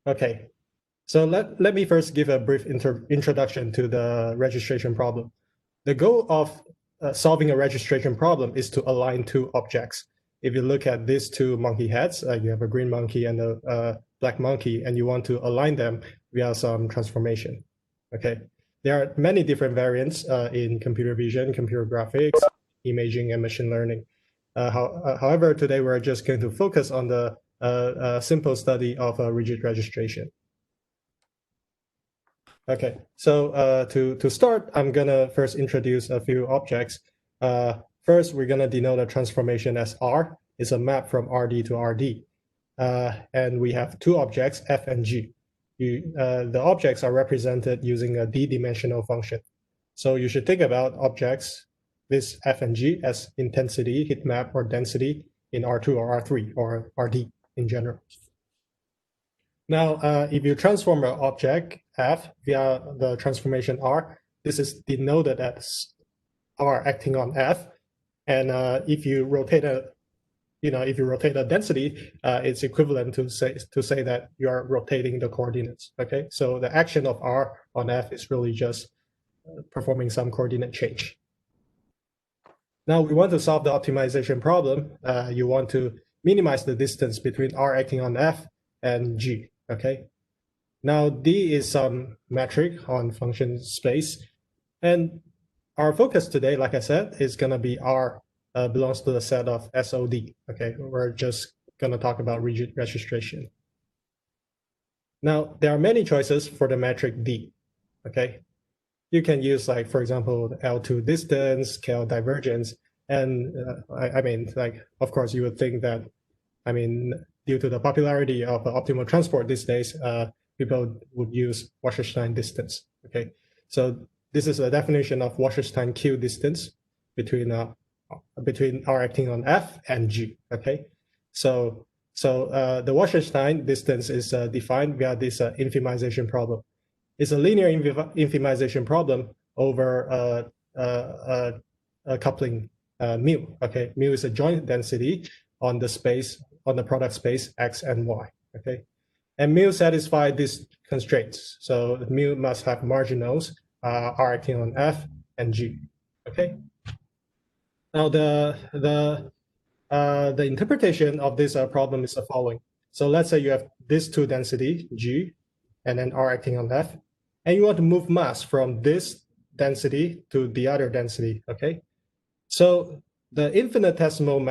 Okay, so let me first give a brief introduction to the registration problem. The goal of solving a registration problem is to align two objects. If you look at these two monkey heads, you have a green monkey and a black monkey, and you want to align them via some transformation. Okay, there are many different variants in computer vision, computer graphics, imaging, and machine learning. However, today we're just going to focus on the simple study of rigid registration. Okay, so to start, I'm gonna first introduce a few objects. First, we're gonna denote a transformation as R. It's a map from RD to RD. And we have two objects, F and G. The objects are represented using a d-dimensional function. So you should think about objects, this F and G, as intensity, heat map, or density in R2 or R3 or RD in general. Now, if you transform an object F via the transformation R, this is denoted as R acting on F. And if you rotate a density, it's equivalent to say that you are rotating the coordinates. Okay, so the action of R on F is really just performing some coordinate change. Now we want to solve the optimization problem. You want to minimize the distance between R acting on F and G. Okay. Now D is some metric on function space, and our focus today, like I said, is going to be R belongs to the set of SOD. Okay, we're just going to talk about rigid registration. Now there are many choices for the metric D. Okay, you can use, like, for example, L2 distance, KL divergence, and I mean, like, of course, you would think that, I mean, due to the popularity of optimal transport these days, people would use Wasserstein distance. Okay, so this is a definition of Wasserstein Q distance between R acting on F and G. Okay, so the Wasserstein distance is defined via this infimization problem. It's a linear infimization problem over a coupling mu. Okay, mu is a joint density on the space, on the product space X and Y. Okay, and mu satisfies these constraints. So mu must have marginals R acting on F and G. Okay. Now the interpretation of this problem is the following. So let's say you have these two density G, and then R acting on F, and you want to move mass from this density to the other density. Okay. So the infinitesimal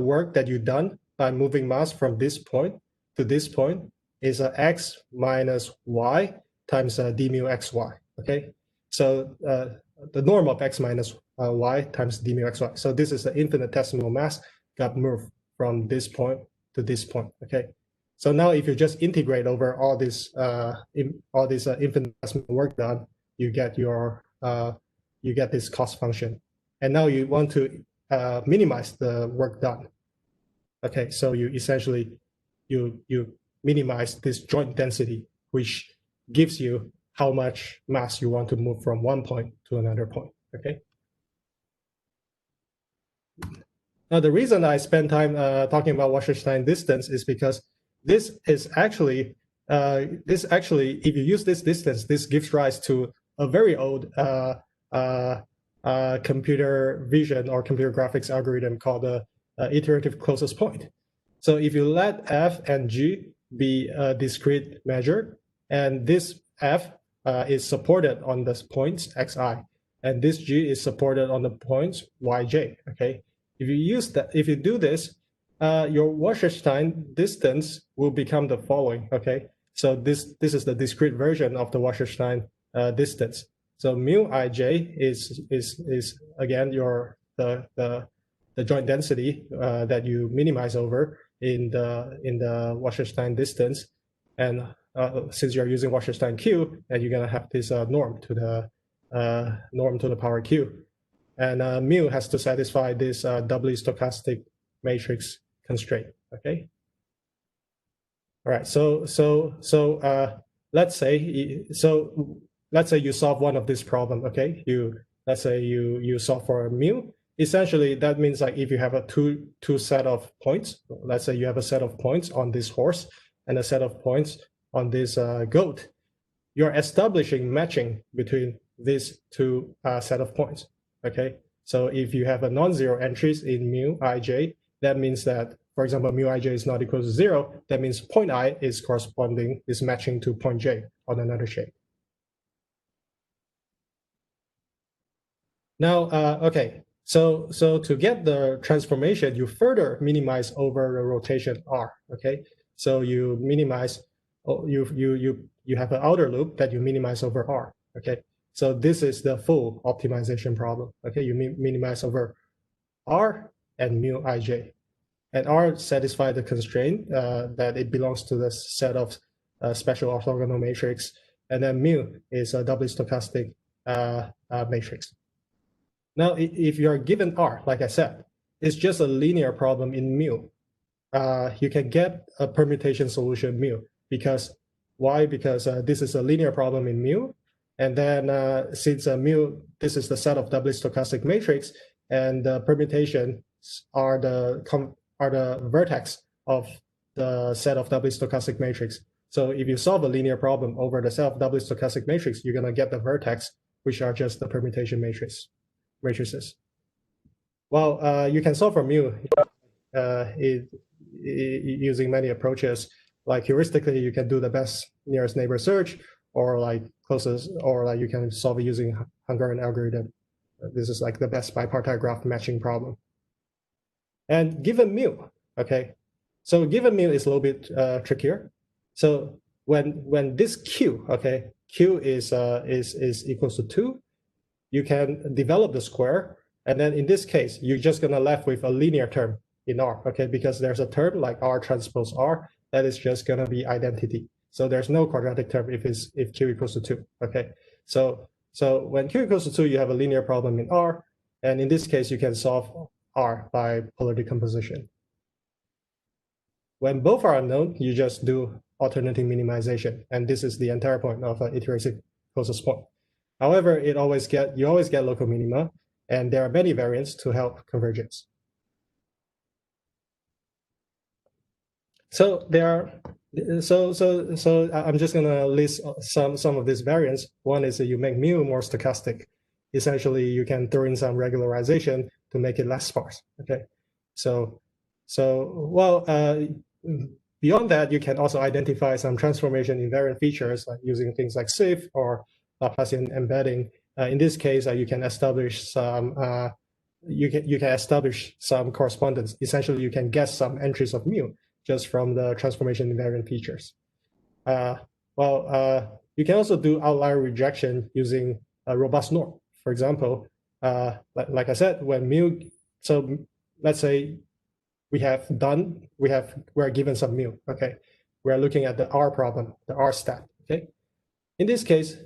work that you've done by moving mass from this point to this point is x minus y times d mu xy. Okay, so the norm of x minus y times d mu xy. So this is the infinitesimal mass got moved from this point to this point. Okay, so now if you just integrate over all this infinitesimal work done, you get your you get this cost function, and now you want to minimize the work done. Okay, so you essentially you minimize this joint density, which gives you how much mass you want to move from one point to another point. Okay. Now the reason I spend time talking about Wasserstein distance is because this is actually if you use this distance, this gives rise to a very old computer vision or computer graphics algorithm called the iterative closest point. So if you let F and G be a discrete measure, and this F is supported on the points xi, and this G is supported on the points yj. Okay, if you use that, if you do this, your Wasserstein distance will become the following. Okay, so this is the discrete version of the Wasserstein distance. So mu ij is again the joint density that you minimize over in the Wasserstein distance, and since you're using Wasserstein Q, and you're gonna have this norm to the power Q, and mu has to satisfy this doubly stochastic matrix constraint. Okay. All right. So let's say you solve one of this problem. Okay. Let's say you solve for mu. Essentially, that means, like, if you have a two set of points, let's say you have a set of points on this horse and a set of points on this goat, you're establishing matching between these two set of points. Okay, so if you have a non-zero entries in mu ij, that means that, for example, mu ij is not equal to 0. That means point I is matching to point j on another shape. Now, okay, so to get the transformation, you further minimize over the rotation r. Okay, so you minimize, you have an outer loop that you minimize over r. Okay, so this is the full optimization problem. Okay, you minimize over r and mu ij, and r satisfies the constraint that it belongs to the set of special orthogonal matrix, and then mu is a doubly stochastic matrix. Now, if you are given R, like I said, it's just a linear problem in mu. You can get a permutation solution mu because why? Because this is a linear problem in mu, and then since mu, this is the set of doubly stochastic matrix, and the permutations are the vertex of the set of doubly stochastic matrix. So if you solve a linear problem over the set of doubly stochastic matrix, you're gonna get the vertex, which are just the permutation matrices. Well, you can solve for mu using many approaches. Like heuristically, you can do the best nearest neighbor search, or like closest, or like you can solve it using Hungarian algorithm. This is like the best bipartite graph matching problem. And given mu, okay, so given mu is a little bit trickier. So when this q, okay, q is equals to 2, you can develop the square, and then in this case, you're just gonna left with a linear term in R, okay, because there's a term like R transpose R that is just gonna be identity. So there's no quadratic term if q equals to 2, okay. So when q equals to 2, you have a linear problem in R, and in this case, you can solve R by polar decomposition. When both are unknown, you just do alternating minimization, and this is the entire point of iterative closest point. However, you always get local minima, and there are many variants to help convergence. So I'm just gonna list some of these variants. One is that you make mu more stochastic. Essentially, you can throw in some regularization to make it less sparse. Okay, beyond that, you can also identify some transformation invariant features, like using things like SIF or Laplacian embedding. In this case, you can establish some correspondence. Essentially, you can guess some entries of mu just from the transformation invariant features. You can also do outlier rejection using a robust norm. For example, like I said, when mu, so let's say we're given some mu. Okay, we're looking at the R problem, the R stat. Okay, in this case,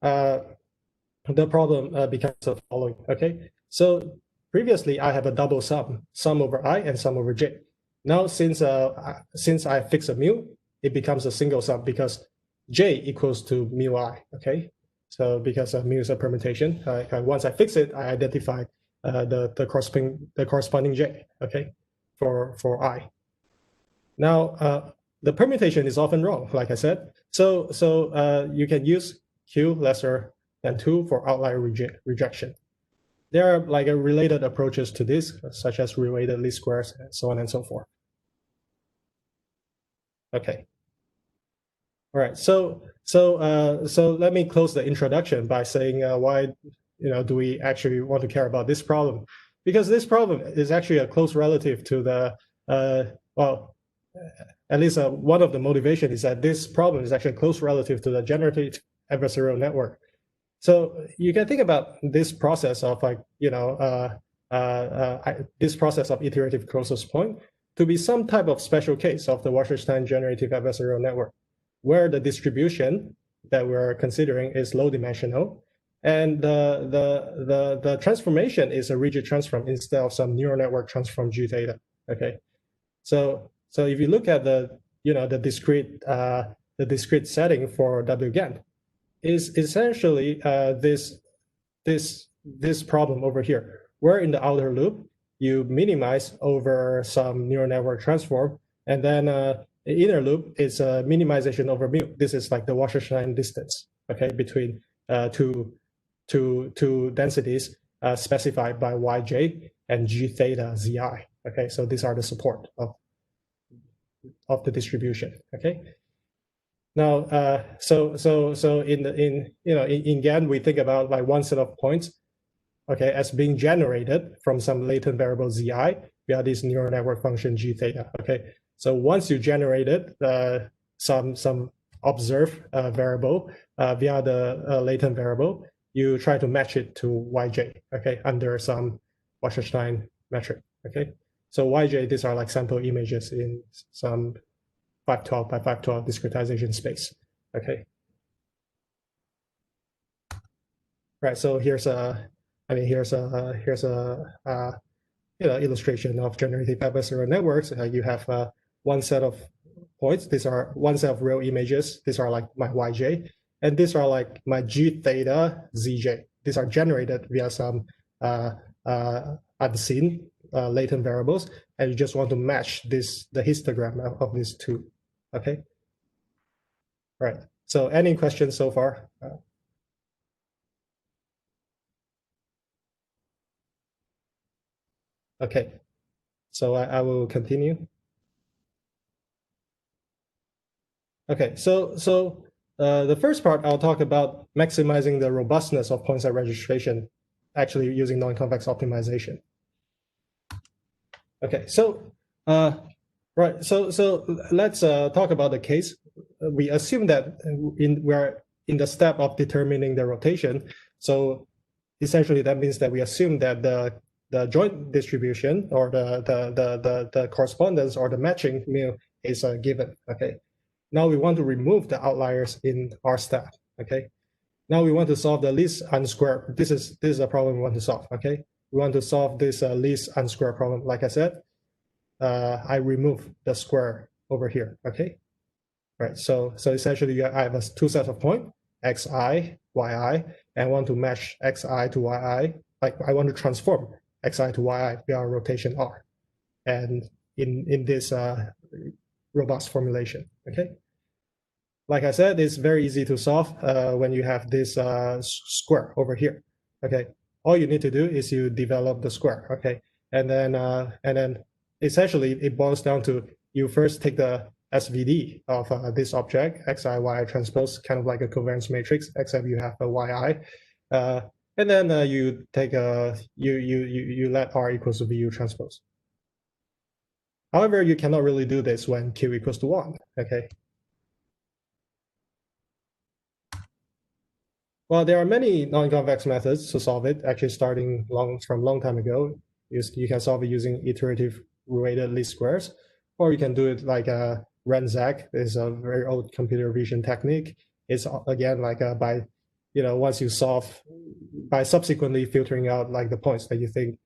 the problem becomes the following. Okay, so previously I have a double sum over I and sum over j. Now since I fix a mu, it becomes a single sum because j equals to mu I. Okay, so because mu is a permutation, once I fix it, I identify the corresponding j. Okay, for I. Now the permutation is often wrong, like I said. So you can use q lesser than 2 for outlier rejection. There are like related approaches to this, such as related least squares and so on and so forth. Okay. All right. So let me close the introduction by saying why do we actually want to care about this problem? Because this problem is actually a close relative to the at least one of the motivation is that this problem is actually a close relative to the generative adversarial network. So you can think about this process of this process of iterative closest point to be some type of special case of the Wasserstein generative adversarial network, where the distribution that we're considering is low dimensional, and the transformation is a rigid transform instead of some neural network transform G theta. Okay, so if you look at the discrete setting for WGAN, is essentially this problem over here, where in the outer loop you minimize over some neural network transform, and then inner loop is a minimization over mu. This is like the Wasserstein distance, okay, between two densities specified by Yj and G theta Zi. Okay, so these are the support of the distribution. Okay. Now, so in GAN we think about like one set of points, okay, as being generated from some latent variable Zi via this neural network function G theta. Okay, so once you generated some observed variable via the latent variable, you try to match it to Yj. Okay, under some Wasserstein metric. Okay, so Yj, these are like sample images in some 512 by 512 discretization space. Okay. Right. So here's a illustration of generative adversarial networks. You have one set of points. These are one set of real images. These are like my Yj, and these are like my G theta Zj. These are generated via some unseen latent variables, and you just want to match the histogram of these two. Okay. Right. So any questions so far? Okay. So I will continue. Okay. So the first part, I'll talk about maximizing the robustness of point set registration, actually using non-convex optimization. Okay. So right. So let's talk about the case. We assume that we're in the step of determining the rotation. So essentially, that means that we assume that the joint distribution or the correspondence or the matching mu is given. Okay. Now we want to remove the outliers in our step. Okay. Now we want to solve the least unsquared. This is a problem we want to solve. Okay. We want to solve this least unsquared problem. Like I said, I remove the square over here. Okay. Right. So essentially, I have two sets of points, xi, yi, and I want to match xi to yi. Like I want to transform xi to yi via rotation r, and in this robust formulation. Okay. Like I said, it's very easy to solve when you have this square over here. Okay. All you need to do is you develop the square. Okay. And then essentially it boils down to you first take the SVD of this object, xi, yi transpose, kind of like a covariance matrix, except you have a yi. And then you take you let R equals to VU transpose. However, you cannot really do this when Q equals to 1. Okay. Well, there are many non-convex methods to solve it, actually starting from long time ago. You can solve it using iterative weighted least squares, or you can do it like a RenZag. Is a very old computer vision technique. It's again like by, once you solve by subsequently filtering out like the points that you think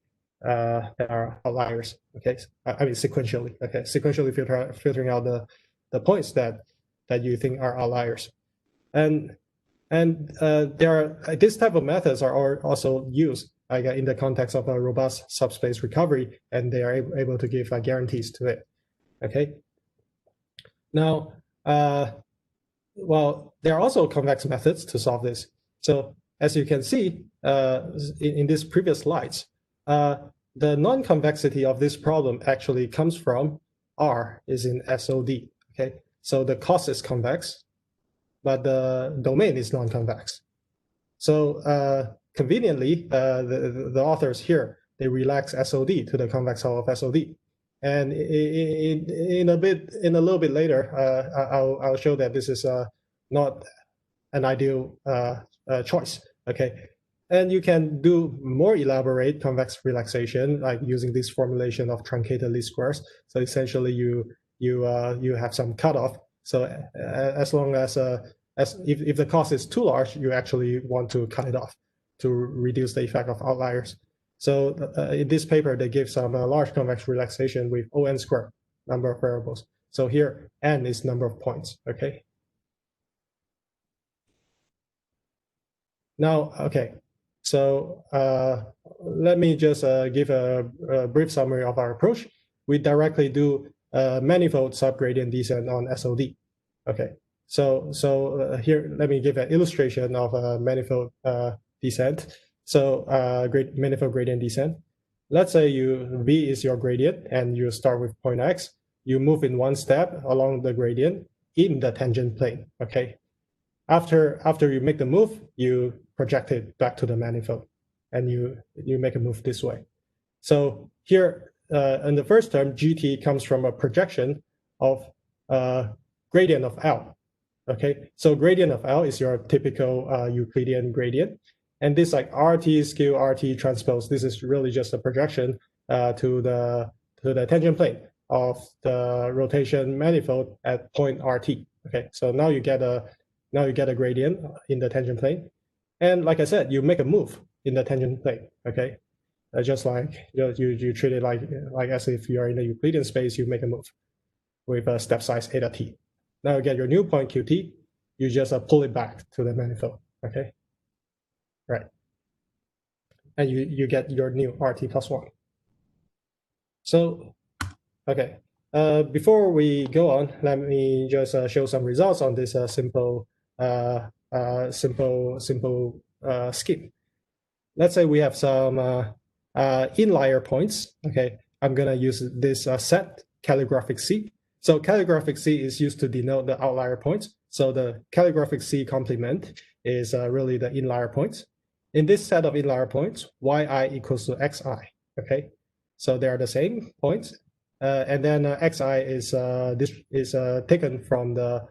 that are outliers. Okay, I mean sequentially. Okay, sequentially filtering out the points that you think are outliers, and there are this type of methods are also used like in the context of a robust subspace recovery, and they are able to give guarantees to it. Okay. Now, well, there are also convex methods to solve this. So as you can see in these previous slides, the non-convexity of this problem actually comes from R is in SOD. Okay, so the cos is convex, but the domain is non-convex. So conveniently, the authors here, they relax SOD to the convex hull of SOD. And in a little bit later, I'll show that this is not an ideal choice. Okay, and you can do more elaborate convex relaxation, like using this formulation of truncated least squares. So essentially, you have some cutoff. So as long as if the cost is too large, you actually want to cut it off to reduce the effect of outliers. So in this paper, they give some large convex relaxation with ON squared, number of variables. So here, N is number of points, okay? Now, okay, so let me just give a brief summary of our approach. We directly do manifold subgradient descent on SOD. Okay, so here let me give an illustration of a manifold descent. So manifold gradient descent. Let's say V is your gradient and you start with point X. You move in one step along the gradient in the tangent plane. Okay, after you make the move, you project it back to the manifold, and you make a move this way. So here in the first term, GT comes from a projection of gradient of L. Okay, so gradient of L is your typical Euclidean gradient, and this like RT skew RT transpose. This is really just a projection to the tangent plane of the rotation manifold at point RT. Okay, so now you get a gradient in the tangent plane, and like I said, you make a move in the tangent plane. Okay, just like you treat it like as if you are in the Euclidean space, you make a move with a step size eta t. Now you get your new point QT, you just pull it back to the manifold. Okay, right, and you get your new RT plus 1. So, okay, before we go on, let me just show some results on this simple scheme. Let's say we have some inlier points. Okay, I'm gonna use this set calligraphic C. So calligraphic C is used to denote the outlier points. So the calligraphic C complement is really the inlier points. In this set of inlier points, yi equals to xi. Okay, so they are the same points, and then xi is taken from the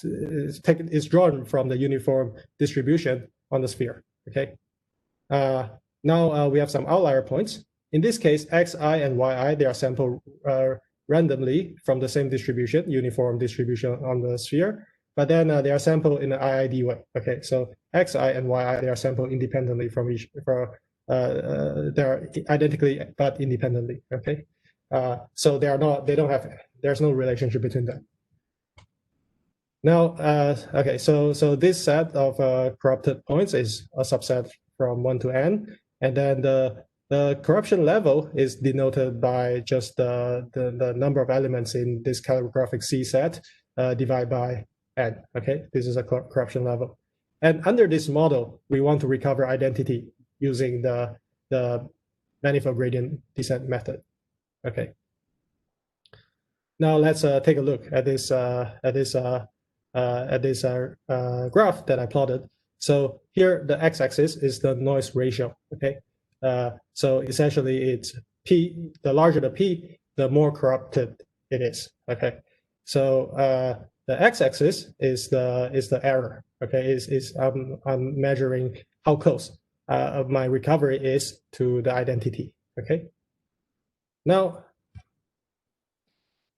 is drawn from the uniform distribution on the sphere. Okay. Now we have some outlier points. In this case, xi and yi, they are sampled randomly from the same distribution, uniform distribution on the sphere, but then they are sampled in an IID way. Okay, so xi and yi, they are sampled independently from each. They are identically but independently. Okay, so they are not. They don't have. There's no relationship between them. Now, okay, so this set of corrupted points is a subset from 1 to n, and then the corruption level is denoted by just the number of elements in this calligraphic C set divided by n. Okay, this is a corruption level, and under this model, we want to recover identity using the manifold gradient descent method. Okay. Now let's take a look at this graph that I plotted. So here the x-axis is the noise ratio. Okay, so essentially it's p. The larger the p, the more corrupted it is. Okay, so the x-axis is the error. Okay, I'm measuring how close my recovery is to the identity. Okay, now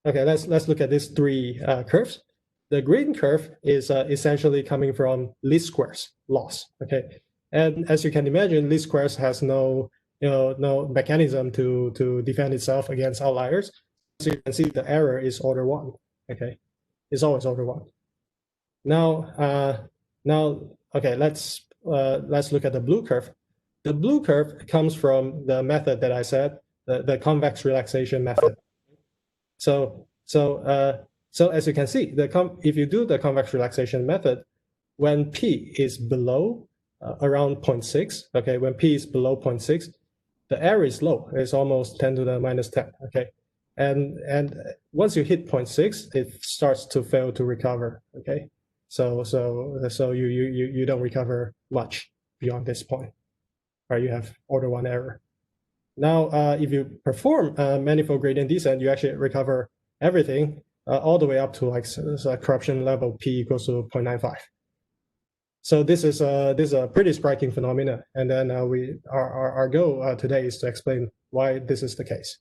okay, let's look at these three curves. The green curve is essentially coming from least squares loss. Okay, and as you can imagine, least squares has no mechanism to defend itself against outliers. So you can see the error is order 1. Okay, it's always order 1. Now okay, let's look at the blue curve. The blue curve comes from the method that I said, the convex relaxation method. So as you can see, if you do the convex relaxation method, when p is below around 0.6, okay, when p is below 0.6, the error is low. It's almost 10 to the minus 10. Okay, and once you hit 0.6, it starts to fail to recover. Okay, so you don't recover much beyond this point, right? You have order 1 error. Now, if you perform manifold gradient descent, you actually recover everything all the way up to like corruption level p equals to 0.95. So this is a pretty striking phenomenon. And then our goal today is to explain why this is the case.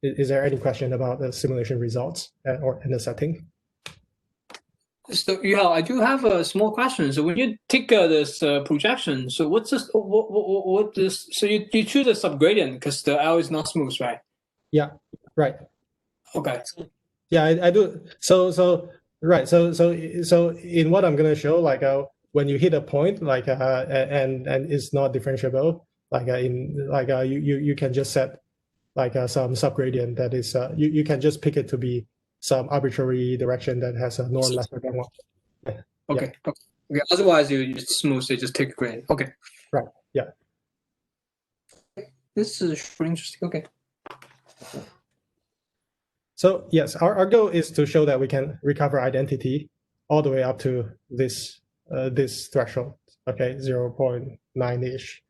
Is there any question about the simulation results or in the setting? So Yuehaw, I do have a small question. So when you take this projection, so what's this? What this? So you choose a subgradient because the L is not smooth, right? Yeah. Right. Okay. Yeah, I do. So right. So in what I'm gonna show, like when you hit a point, like and it's not differentiable, like you can just set some subgradient that is you can just pick it to be some arbitrary direction that has a norm lesser than 1. Okay. Yeah. Okay. Otherwise, you smoothly just take a gradient. Okay. Right. Yeah. This is pretty interesting. Okay. So yes, our goal is to show that we can recover identity all the way up to this this threshold. Okay, 0.9-ish.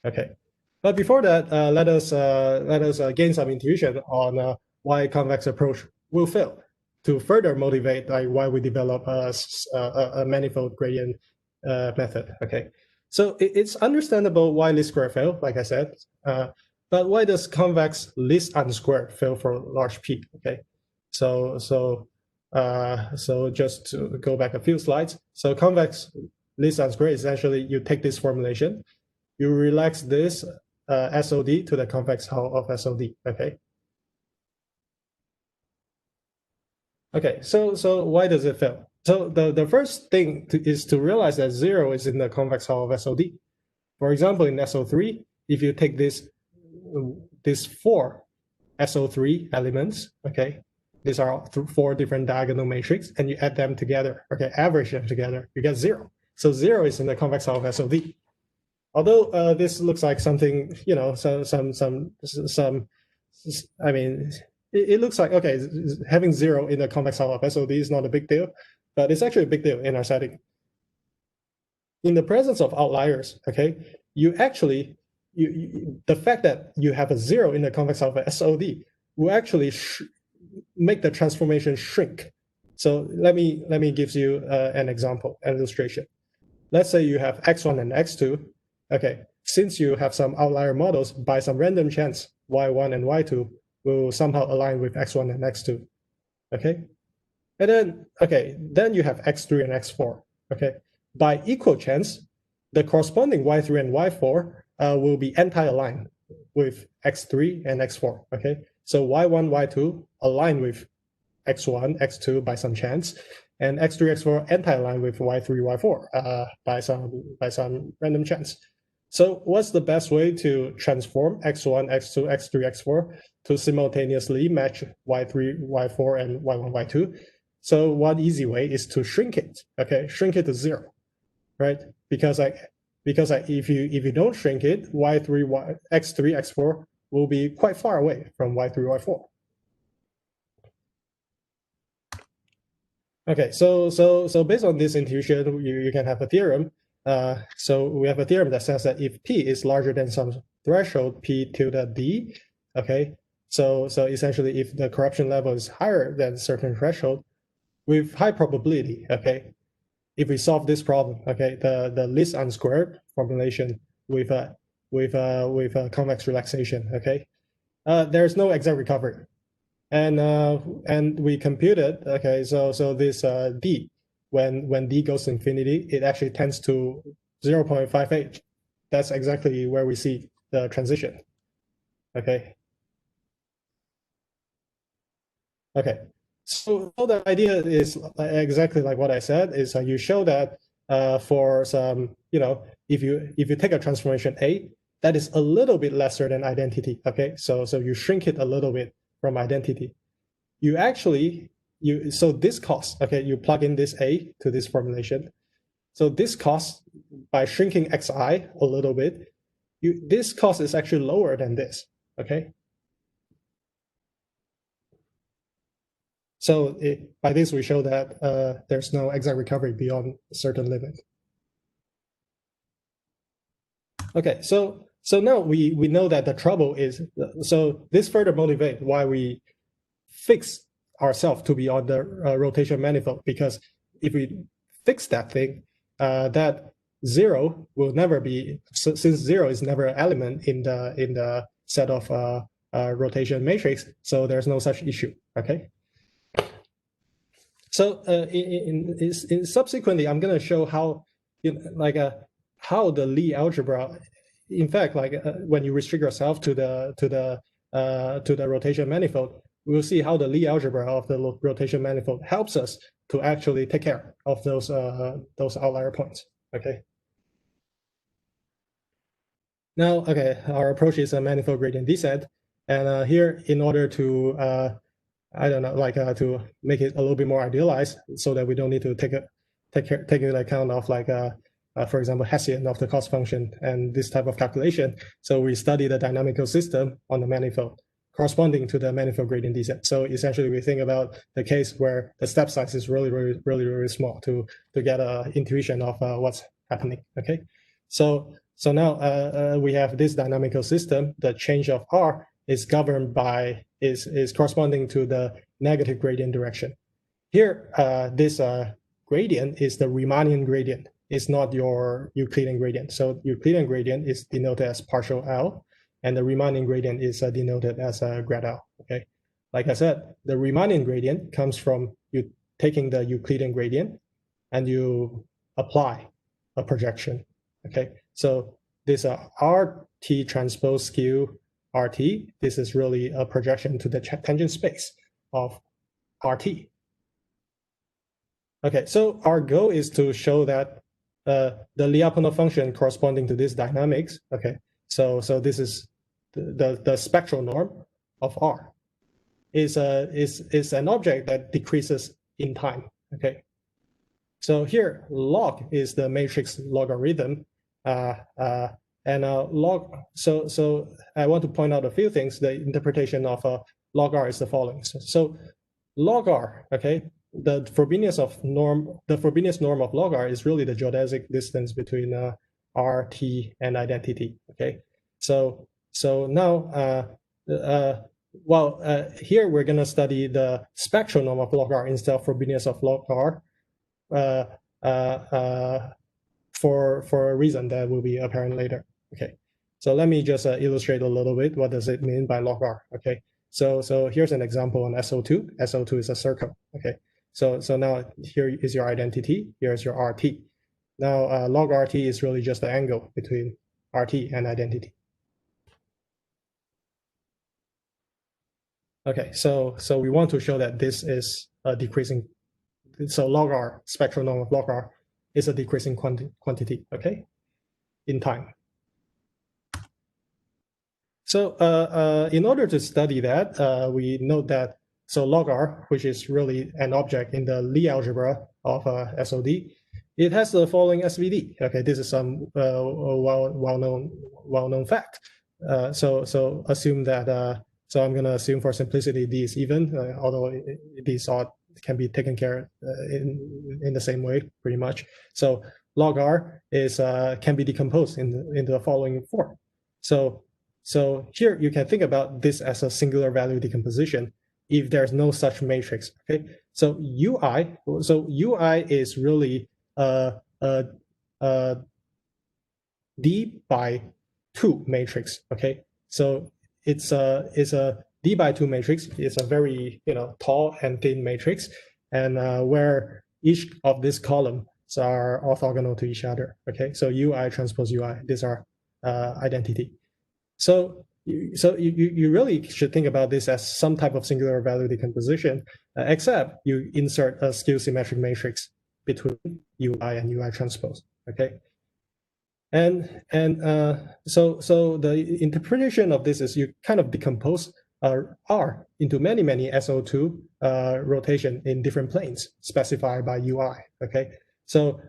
Okay, but before that, let us gain some intuition on why convex approach will fail, to further motivate why we develop a manifold gradient method. Okay, so it's understandable why least square fail, like I said, but why does convex least unsquared fail for large P? Okay, so just to go back a few slides, so convex least unsquared is essentially you take this formulation, you relax this SOD to the convex hull of SOD. Okay. Okay, so why does it fail? So the first thing is to realize that 0 is in the convex hull of SOD. For example, in SO3, if you take this 4 SO3 elements, okay, these are 4 different diagonal matrix, and you add them together, okay, average them together, you get 0. So 0 is in the convex hull of SOD. Although this looks like something, I mean, it looks like, okay, having 0 in the convex hull of SOD is not a big deal, but it's actually a big deal in our setting. In the presence of outliers, okay, you actually, the fact that you have a 0 in the convex hull of SOD will actually make the transformation shrink. So let me give you an example, an illustration. Let's say you have x1 and x2. Okay, since you have some outlier models, by some random chance, y1 and y2 will somehow align with x1 and x2. Okay, and then then you have x3 and x4. Okay, by equal chance, the corresponding y3 and y4 will be anti-aligned with x3 and x4. Okay, so y1, y2 align with x1, x2 by some chance, and x3, x4 anti-align with y3, y4 by some random chance. So what's the best way to transform x1, x2, x3, x4 to simultaneously match y3, y4, and y1, y2? So one easy way is to shrink it. Okay, shrink it to 0, right? Because if you don't shrink it, y3, x3, x4 will be quite far away from y3, y4. Okay, so based on this intuition, you can have a theorem. So we have a theorem that says that if P is larger than some threshold P tilde D, okay, so essentially if the corruption level is higher than a certain threshold, with high probability, okay, if we solve this problem, okay, the least unsquared formulation with a convex relaxation, okay, there's no exact recovery. And we computed, okay, so this D, when D goes to infinity, it actually tends to 0.58. That's exactly where we see the transition. Okay. Okay. So the idea is exactly like what I said, is you show that for some, if you take a transformation A, that is a little bit lesser than identity. Okay. So you shrink it a little bit from identity. You actually, so this cost, okay, you plug in this A to this formulation. So this cost, by shrinking xi a little bit, this cost is actually lower than this, okay? So by this, we show that there's no exact recovery beyond a certain limit. Okay, so now we know that the trouble is, so this further motivates why we fix ourselves to be on the rotation manifold, because if we fix that thing, that 0 will never be, since 0 is never an element in the set of rotation matrix, so there's no such issue. Okay. So in subsequently, I'm going to show how how the Lie algebra, in fact, when you restrict yourself to the rotation manifold, we'll see how the Lie algebra of the rotation manifold helps us to actually take care of those outlier points. Okay. Now, okay, our approach is a manifold gradient descent. And here, in order to I don't know, like to make it a little bit more idealized, so that we don't need to take into account of like for example, Hessian of the cost function and this type of calculation. So we study the dynamical system on the manifold corresponding to the manifold gradient descent. So essentially, we think about the case where the step size is really small to get an intuition of what's happening. Okay, so now we have this dynamical system. The change of R is governed by is corresponding to the negative gradient direction. Here, this gradient is the Riemannian gradient. It's not your Euclidean gradient. So Euclidean gradient is denoted as partial L, and the Riemannian gradient is denoted as grad L. Okay, like I said, the Riemannian gradient comes from you taking the Euclidean gradient and you apply a projection. Okay, so this RT transpose Q RT, this is really a projection to the tangent space of RT. Okay, so our goal is to show that the Lyapunov function corresponding to this dynamics. Okay, so this is the spectral norm of R is an object that decreases in time. Okay, so here log is the matrix logarithm, and log. So I want to point out a few things. The interpretation of log R is the following. So log R, okay. The Frobenius norm of log R is really the geodesic distance between R, T, and identity. Okay, so now here we're gonna study the spectral norm of log R instead of Frobenius of log R for a reason that will be apparent later. Okay, so let me just illustrate a little bit. What does it mean by log R? Okay, so here's an example on SO2. SO2 is a circle. Okay. So now here is your identity, here's your RT. Now log RT is really just the angle between RT and identity. Okay, so we want to show that this is a decreasing, so log R, spectral norm of log R is a decreasing quantity, okay, in time. So in order to study that, we note that so log R, which is really an object in the Lie algebra of SOD, it has the following SVD. Okay, this is some well-known fact. So assume that. So I'm going to assume for simplicity D is even, although these all can be taken care in the same way, pretty much. So log R is can be decomposed into the following form. So here you can think about this as a singular value decomposition if there's no such matrix. Okay, so UI is really D by 2 matrix. Okay, so it's a D by 2 matrix. It's a very tall and thin matrix, and where each of these columns are orthogonal to each other. Okay, so UI transpose UI, these are identity. So you really should think about this as some type of singular value decomposition, except you insert a skew symmetric matrix between UI and UI transpose. Okay, and so the interpretation of this is you kind of decompose R into many SO2 rotation in different planes specified by UI. Okay, so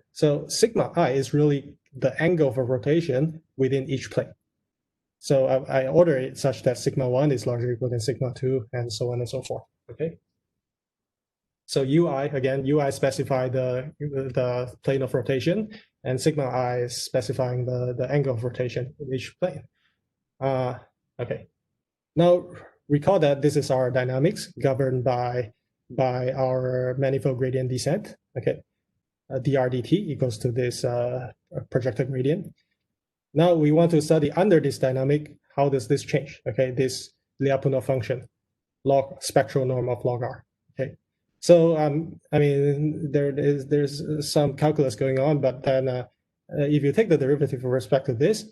sigma I is really the angle of rotation within each plane. So I order it such that sigma 1 is larger or equal than sigma 2, and so on and so forth. Okay. So UI, again, UI specify the plane of rotation, and sigma I is specifying the angle of rotation in each plane. Okay. Now recall that this is our dynamics governed by our manifold gradient descent. Okay. drdt equals to this projected gradient. Now we want to study under this dynamic, how does this change? Okay, this Lyapunov function, log spectral norm of log R. Okay, so I mean there's some calculus going on, but then if you take the derivative with respect to this,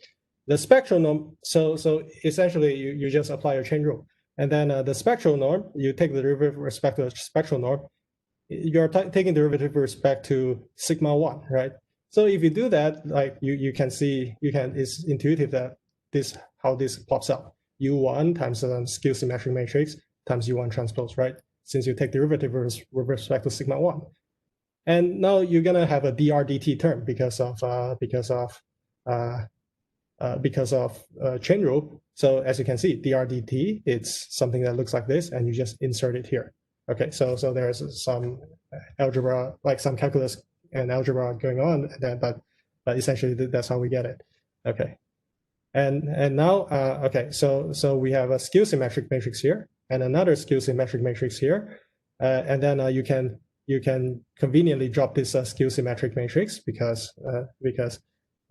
the spectral norm. So essentially you just apply your chain rule, and then the spectral norm, you take the derivative with respect to the spectral norm. You're taking the derivative with respect to sigma 1, right? So if you do that, like you can see, it's intuitive that how this pops up. U1 times the skew symmetric matrix times U1 transpose, right? Since you take derivative with respect to sigma 1. And now you're gonna have a drdt term because of chain rule. So as you can see, drdt, it's something that looks like this, and you just insert it here. Okay, so there's some algebra, like some calculus and algebra going on there, but essentially that's how we get it. Okay, and now okay, so we have a skew symmetric matrix here and another skew symmetric matrix here, and then you can conveniently drop this skew symmetric matrix because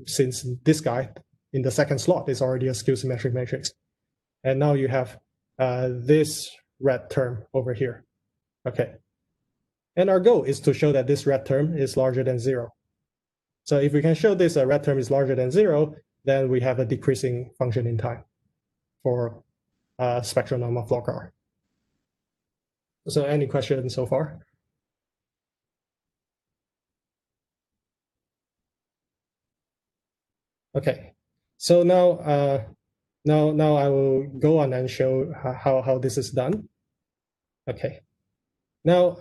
since this guy in the second slot is already a skew symmetric matrix, and now you have this red term over here. Okay, and our goal is to show that this red term is larger than 0. So if we can show this red term is larger than 0, then we have a decreasing function in time for spectral norm of log R. So any questions so far? Okay, so now I will go on and show how this is done. Okay, now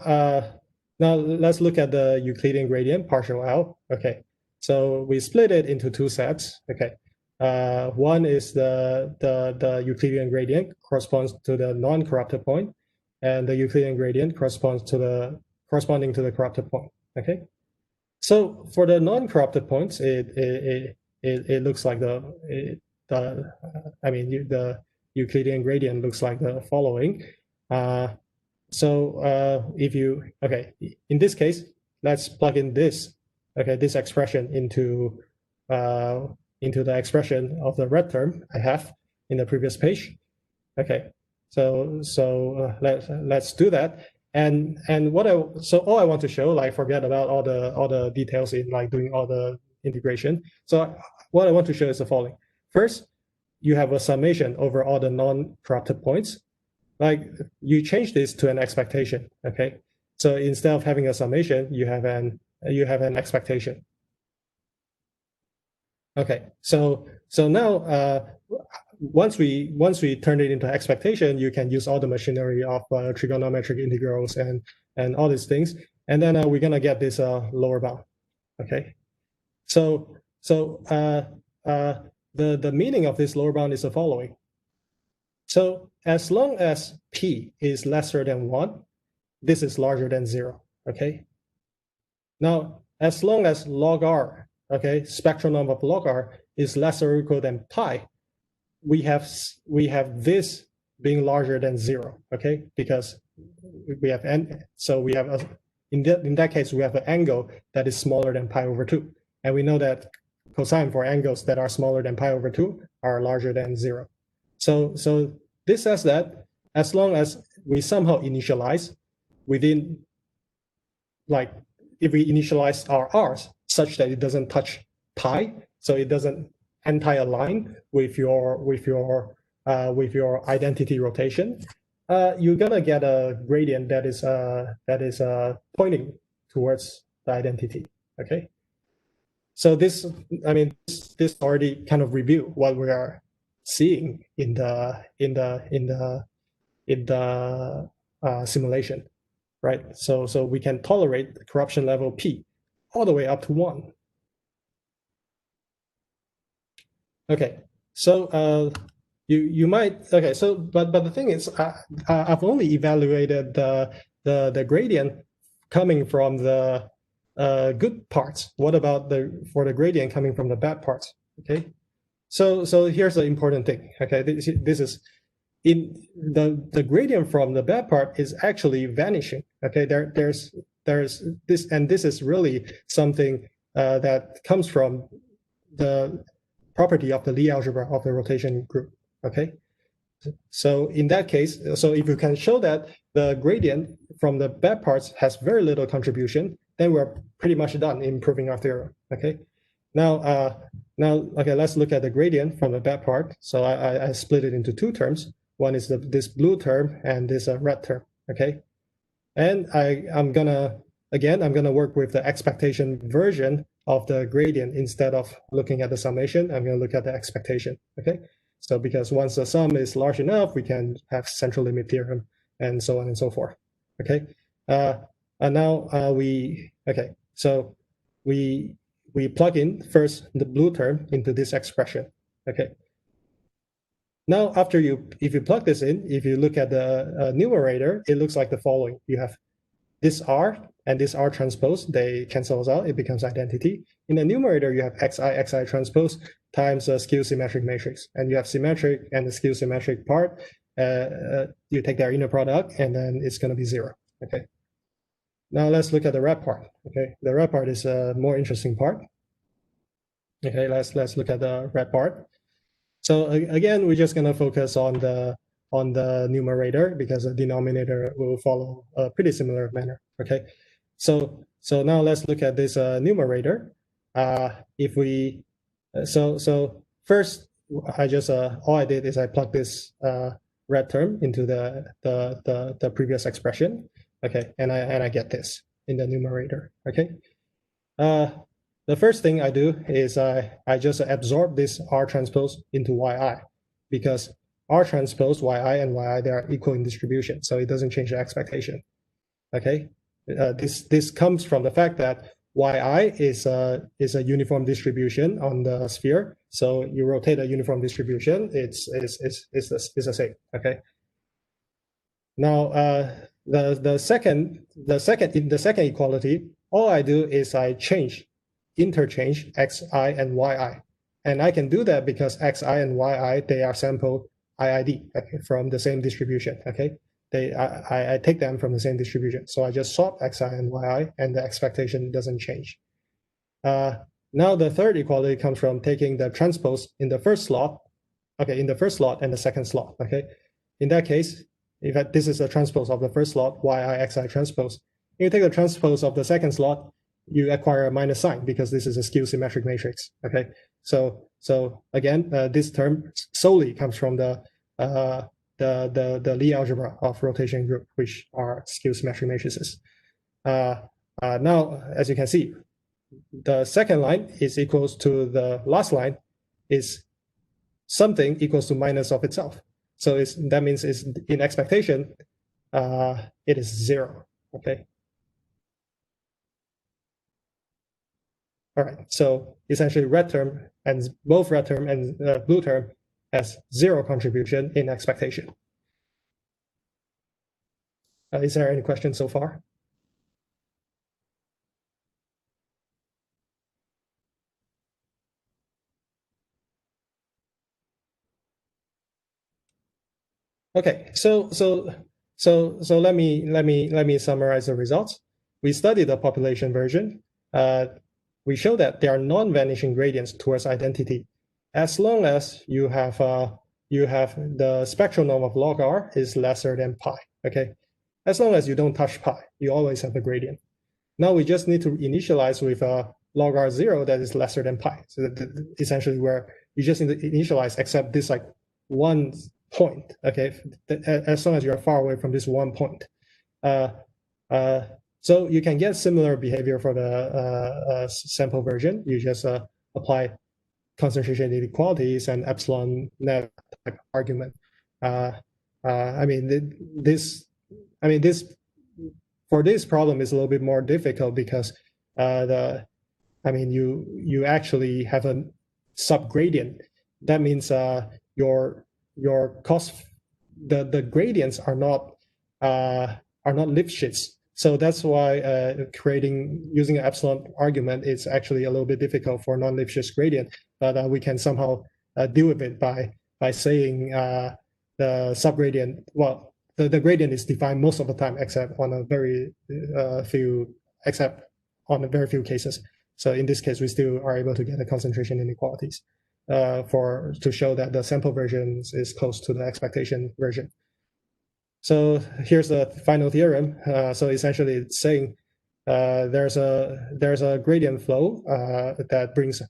let's look at the Euclidean gradient partial L. Okay, so we split it into two sets. Okay, one is the Euclidean gradient corresponds to the non-corrupted point, and the Euclidean gradient corresponds to the corresponding to the corrupted point. Okay, so for the non-corrupted points, it looks like the Euclidean gradient looks like the following. So if you, okay, in this case, let's plug in this, okay, this expression into the expression of the red term I have in the previous page. Okay, so let's do that. And all I want to show, like, forget about all the details in like doing all the integration. So what I want to show is the following. First, you have a summation over all the non-corrupted points. Like, you change this to an expectation. Okay, so instead of having a summation, you have an expectation. Okay, so now once we turn it into expectation, you can use all the machinery of trigonometric integrals and all these things, and then we're gonna get this lower bound. Okay, so the meaning of this lower bound is the following. So as long as p is lesser than 1, this is larger than 0. Okay. Now, as long as log r, okay, spectral norm of log r is less or equal than pi, we have this being larger than 0. Okay, because we have so we have in that case we have an angle that is smaller than pi over 2, and we know that cosine for angles that are smaller than pi over 2 are larger than 0. So this says that as long as we somehow initialize within, like, if we initialize our r's such that it doesn't touch pi, so it doesn't anti-align with your identity rotation, you're gonna get a gradient that is pointing towards the identity. Okay. So this already kind of review what we are seeing in the simulation, right? So we can tolerate the corruption level p all the way up to 1. Okay, so you might, okay, so but the thing is, I've only evaluated the gradient coming from the good parts. What about for the gradient coming from the bad parts? Okay, so here's the important thing. Okay, this is in the gradient from the bad part is actually vanishing. Okay, there's this, and this is really something that comes from the property of the Lie algebra of the rotation group. Okay, so in that case, so if you can show that the gradient from the bad parts has very little contribution, then we're pretty much done in proving our theorem. Okay, now okay, let's look at the gradient from the bad part. So I split it into two terms. One is this blue term and this red term. Okay, and I'm gonna work with the expectation version of the gradient instead of looking at the summation. I'm gonna look at the expectation. Okay, So because once the sum is large enough, we can have central limit theorem and so on and so forth. Okay. And now so we plug in first the blue term into this expression. Okay. Now, if you plug this in, if you look at the numerator, it looks like the following. You have this R and this R transpose, they cancel out, it becomes identity. In the numerator, you have xi transpose times a skew symmetric matrix. And you have symmetric and the skew symmetric part. You take their inner product, and then it's going to be 0. Okay. Now let's look at the red part. Okay, the red part is a more interesting part. Okay, let's look at the red part. So again, we're just going to focus on the numerator because the denominator will follow a pretty similar manner. Okay, so now let's look at this numerator. If we so first, I just all I did is I plugged this red term into the previous expression. Okay, and I get this in the numerator. Okay. The first thing I do is I just absorb this R transpose into Yi, because R transpose Yi and Yi, they are equal in distribution, so it doesn't change the expectation. Okay, this comes from the fact that Yi is a uniform distribution on the sphere, so you rotate a uniform distribution, it's the same. Okay. Now the second equality, all I do is I interchange xi and yi, and I can do that because xi and yi, they are sampled IID, okay, from the same distribution. Okay, I take them from the same distribution, so I just swap xi and yi, and the expectation doesn't change. Now the third equality comes from taking the transpose in the first slot, okay, in the first slot and the second slot. Okay, in that case, if this is the transpose of the first slot, yi xi transpose, if you take the transpose of the second slot, you acquire a minus sign because this is a skew symmetric matrix. Okay, so again, this term solely comes from the Lie algebra of rotation group, which are skew symmetric matrices. Now, as you can see, the second line is equals to the last line is something equals to minus of itself. So that means it's in expectation, it is 0. Okay. All right, so essentially both red term and blue term has 0 contribution in expectation. Is there any questions so far? Okay, so let me summarize the results. We studied the population version. We show that there are non-vanishing gradients towards identity, as long as you have the spectral norm of log r is lesser than pi. Okay, as long as you don't touch pi, you always have a gradient. Now we just need to initialize with log r 0 that is lesser than pi. So essentially, where you just need to initialize except this like one point. Okay, as long as you're far away from this one point. So you can get similar behavior for the sample version. You just apply concentration inequalities and epsilon net type argument. I mean, for this problem is a little bit more difficult because you actually have a subgradient. That means your cost, the gradients are not Lipschitz. So that's why using an epsilon argument is actually a little bit difficult for non-Lipschitz gradient, but we can somehow deal with it by saying the subgradient, well, the gradient is defined most of the time except on a very few cases. So in this case, we still are able to get the concentration inequalities to show that the sample version is close to the expectation version. So here's the final theorem. So essentially, it's saying there's a gradient flow that brings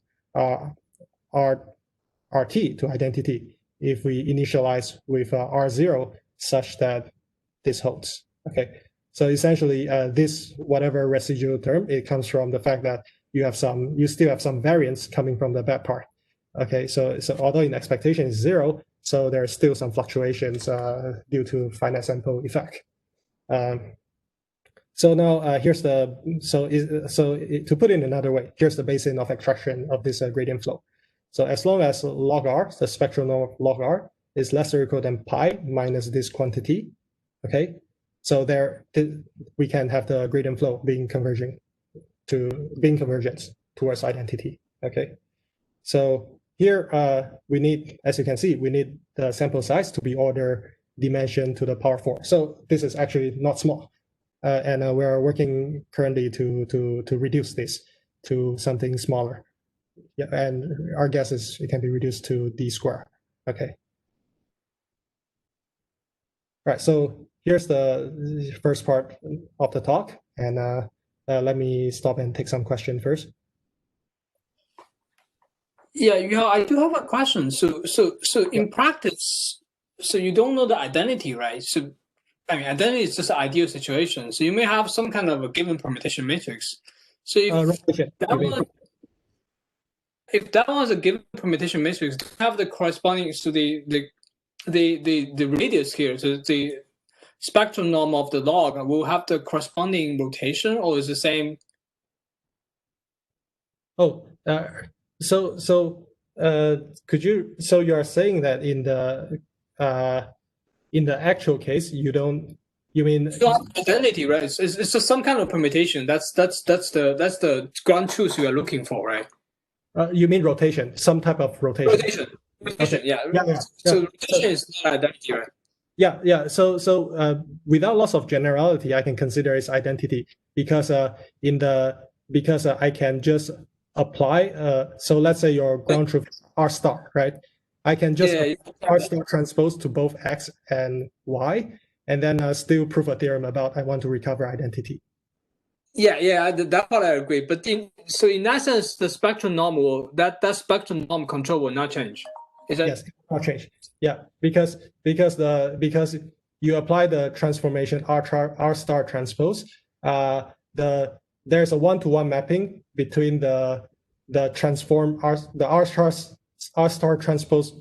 RT to identity if we initialize with R0 such that this holds. Okay. So essentially, this whatever residual term, it comes from the fact that you still have some variance coming from the bad part. Okay, so although in expectation is 0, so there are still some fluctuations due to finite sample effect. So now here's the to put it in another way, here's the basis of extraction of this gradient flow. So as long as log r, the spectral norm of log r, is less or equal than pi minus this quantity, okay, so there we can have the gradient flow being convergent towards identity. Okay, so here we need, as you can see, we need the sample size to be order dimension to the power 4. So this is actually not small. And we are working currently to reduce this to something smaller. Yeah, and our guess is it can be reduced to d squared. Okay. All right. So here's the first part of the talk, and let me stop and take some question first. Yeah, I do have a question. So in practice, so you don't know the identity, right? So I mean, identity is just an ideal situation. So you may have some kind of a given permutation matrix. So if that was a given permutation matrix, do you have the corresponding to the radius here, so the spectral norm of the log will have the corresponding rotation, or is the same? Oh, could you? So you are saying that in the actual case, you don't. You mean identity, right? It's just some kind of permutation. That's the ground truth you are looking for, right? You mean rotation, some type of rotation. Rotation, okay. Yeah. So rotation is not identity, right? Yeah. So without loss of generality, I can consider its identity because I can just apply. So let's say your ground truth R star, right? I can just R star transpose to both X and Y, and then still prove a theorem about I want to recover identity. Yeah, that part I agree. But in that sense, the spectral norm that spectral norm control will not change. Is that? Yes, it will not change. Yeah, because you apply the transformation R star transpose. There's a one-to-one mapping between the transform R star transpose.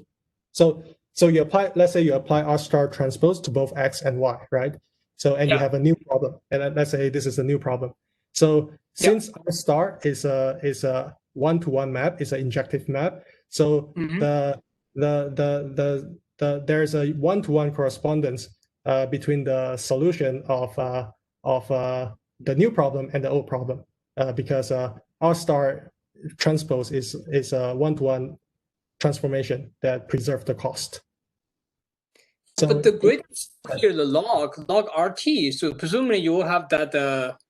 So you apply, let's say you apply R star transpose to both X and Y, right? So you have a new problem, and let's say this is a new problem. So since R star is a one-to-one map, is an injective map, so there's a one-to-one correspondence between the solution of the new problem and the old problem because R star transpose is a one-to-one transformation that preserves the cost. So, but the gradient here, the log RT. So presumably you will have that.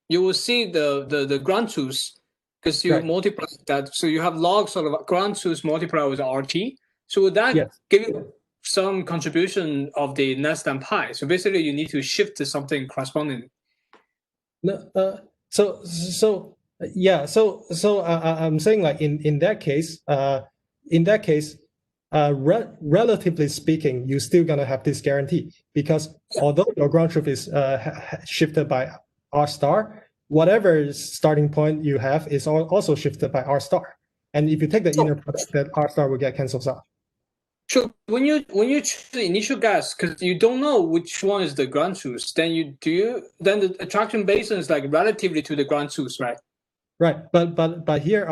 You will see the ground truth because you multiply that. So you have log sort of ground truth multiplied with RT. So would that give you some contribution of the less than pi? So basically, you need to shift to something corresponding. No, I'm saying like in that case, relatively speaking, you're still gonna have this guarantee because although your ground truth is shifted by R star, whatever starting point you have is also shifted by R star. And if you take the inner product, that R star will get cancelled out. So when you choose the initial guess, because you don't know which one is the ground truth, then then the attraction basin is like relatively to the ground truth, right? Right, but here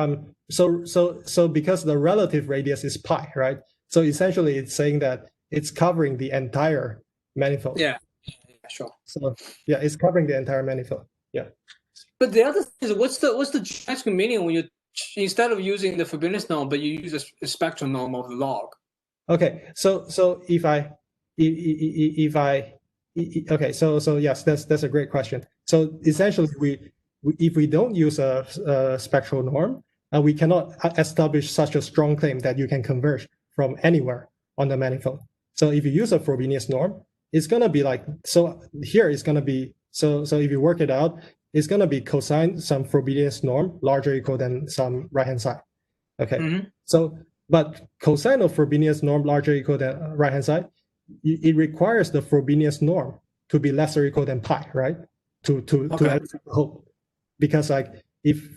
so because the relative radius is pi, right? So essentially, it's saying that it's covering the entire manifold. Yeah, sure. So yeah, it's covering the entire manifold. Yeah. But the other thing is, what's the geometric meaning when you instead of using the Frobenius norm, but you use a spectral norm of the log? Okay, so yes, that's a great question. So essentially, if we don't use a spectral norm, we cannot establish such a strong claim that you can converge from anywhere on the manifold. So if you use a Frobenius norm, it's gonna be like here it's gonna be so if you work it out, it's gonna be cosine some Frobenius norm larger or equal than some right hand side. Okay, but cosine of Frobenius norm larger or equal than right hand side, it requires the Frobenius norm to be less or equal than pi, right? To hope. Because like if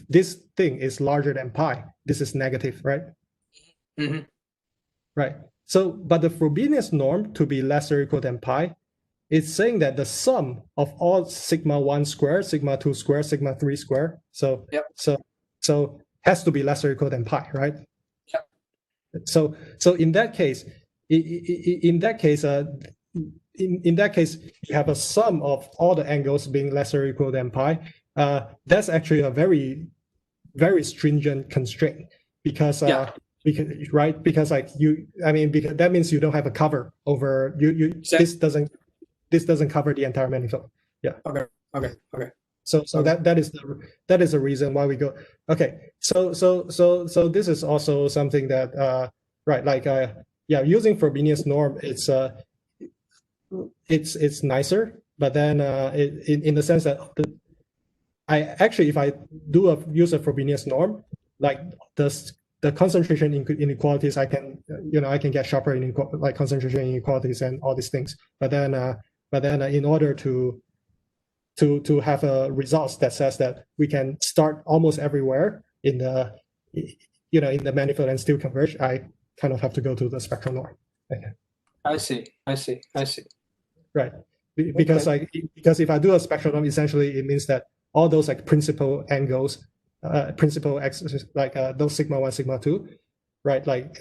this thing is larger than pi, this is negative, right? Mm-hmm. Right. So, but the Frobenius norm to be less or equal than pi, it's saying that the sum of all sigma 1 square, sigma 2 square, sigma 3 square, so Yep. so has to be less or equal than pi, right? Yep. So in that case, in that case, you have a sum of all the angles being less or equal than pi. That's actually a very, very stringent constraint because because like because that means you don't have a cover over Exactly. this doesn't cover the entire manifold. Yeah. Okay. So that is the reason why we go. Okay. So this is also something that right, like using Frobenius norm, it's nicer, but then in the sense that I actually, if I use a Frobenius norm, like the concentration inequalities, I can get sharper like concentration inequalities and all these things. But then in order to have a results that says that we can start almost everywhere in the in the manifold and still converge, I kind of have to go to the spectral norm. Okay. I see. Right, because because if I do a spectral norm, essentially it means that all those like principal angles, principal x, like those sigma 1, sigma 2, right? Like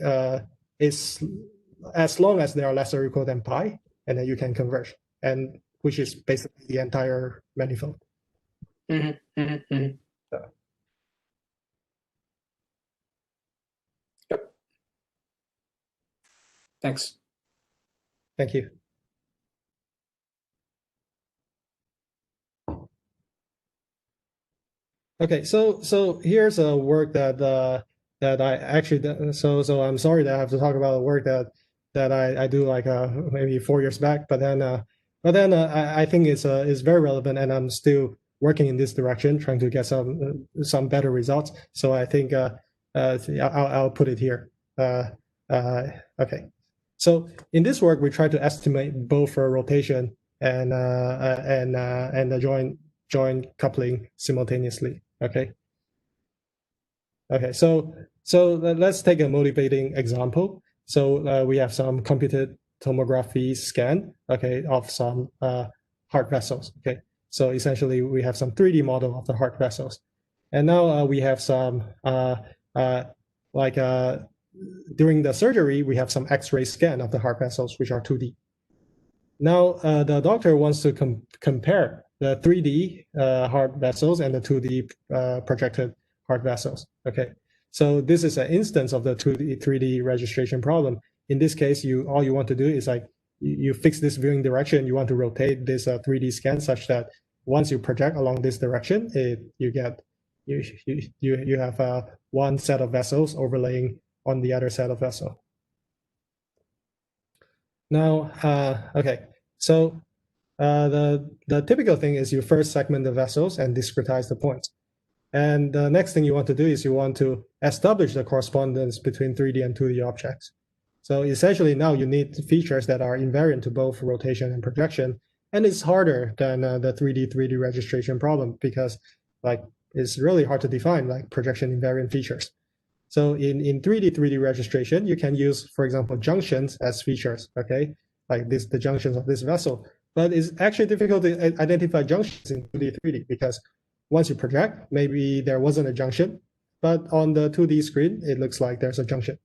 is as long as they are less or equal than pi, and then you can converge, and which is basically the entire manifold. Mm-hmm. Mm-hmm. Yep. Thanks. Thank you. Okay, so here's a work that that I actually so I'm sorry that I have to talk about a work that I do like maybe 4 years back, but then I think it's very relevant, and I'm still working in this direction, trying to get some better results. So I think I'll put it here. Okay, so in this work we try to estimate both for rotation and the joint coupling simultaneously. Okay. So let's take a motivating example. So we have some computed tomography scan, okay, of some heart vessels. Okay. So essentially we have some 3D model of the heart vessels, and now we have some like during the surgery we have some X-ray scan of the heart vessels, which are 2D. Now the doctor wants to compare the 3D heart vessels and the 2D projected heart vessels. Okay, so this is an instance of the 2D 3D registration problem. In this case, all you want to do is like you fix this viewing direction. You want to rotate this 3D scan such that once you project along this direction, you have one set of vessels overlaying on the other set of vessel. Now, okay, so the typical thing is you first segment the vessels and discretize the points. And the next thing you want to do is you want to establish the correspondence between 3D and 2D objects. So essentially now you need features that are invariant to both rotation and projection. And it's harder than the 3D registration problem because like it's really hard to define like projection invariant features. So in 3D registration, you can use, for example, junctions as features, okay? Like the junctions of this vessel. But it's actually difficult to identify junctions in 2D, 3D because once you project, maybe there wasn't a junction, but on the 2D screen, it looks like there's a junction.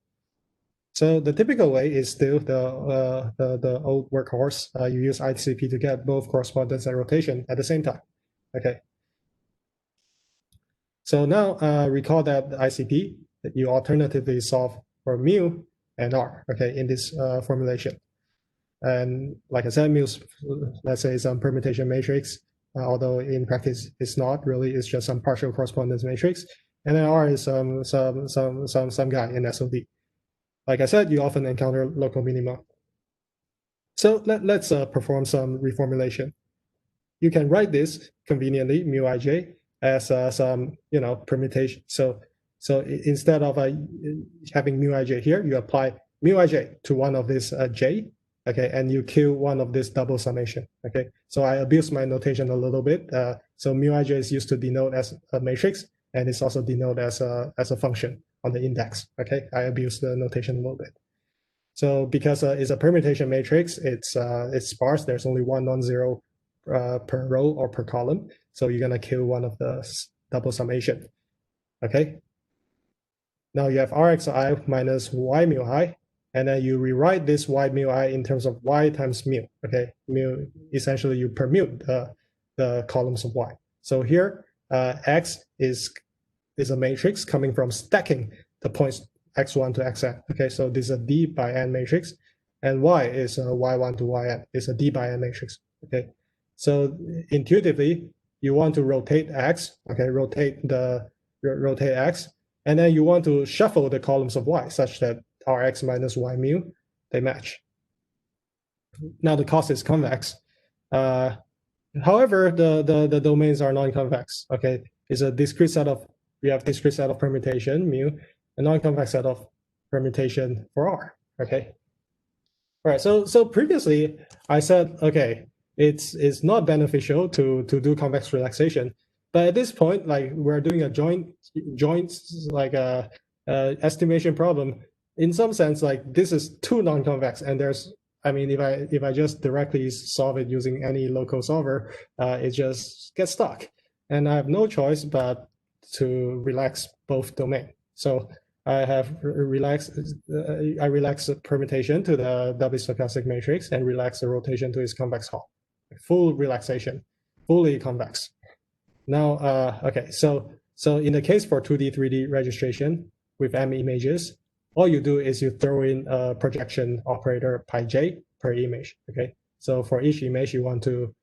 So the typical way is still the old workhorse. You use ICP to get both correspondence and rotation at the same time, okay? So now recall that the ICP that you alternatively solve for mu and r, okay, in this formulation. And like I said, mu, let's say some permutation matrix, although in practice it's not really, it's just some partial correspondence matrix. And then r is some guy in SOD. Like I said, you often encounter local minima. So let's perform some reformulation. You can write this conveniently, mu ij, as some permutation. So instead of having mu ij here, you apply mu ij to one of this j, okay, and you kill one of this double summation, okay. So I abuse my notation a little bit. So mu ij is used to denote as a matrix, and it's also denoted as a function on the index. Okay, I abuse the notation a little bit. So because it's a permutation matrix, it's sparse. There's only one non-zero per row or per column. So you're gonna kill one of the double summation. Okay. Now you have Rxi minus y mu I, and then you rewrite this y mu I in terms of y times mu. Okay, mu essentially you permute the columns of y. So here X is a matrix coming from stacking the points x1 to xn. Okay, so this is a d by n matrix, and y is a y1 to yn. It's a d by n matrix. Okay, so intuitively you want to rotate x. Okay, rotate x, and then you want to shuffle the columns of y such that Rx minus y mu they match. Now the cost is convex. However, the domains are non-convex. Okay, it's a discrete set of, we have discrete set of permutation mu, a non-convex set of permutation for R. Okay. All right. So previously I said, okay, it's not beneficial to do convex relaxation, but at this point, like we're doing a joint like a estimation problem. In some sense, like this is too non-convex, and there's, I mean, if I just directly solve it using any local solver, it just gets stuck, and I have no choice but to relax both domain. So I have relax the permutation to the doubly stochastic matrix and relax the rotation to its convex hull. Full relaxation, fully convex. Now, okay, so in the case for 2D, 3D registration with M images, all you do is you throw in a projection operator pi j per image. Okay, so for each image you want to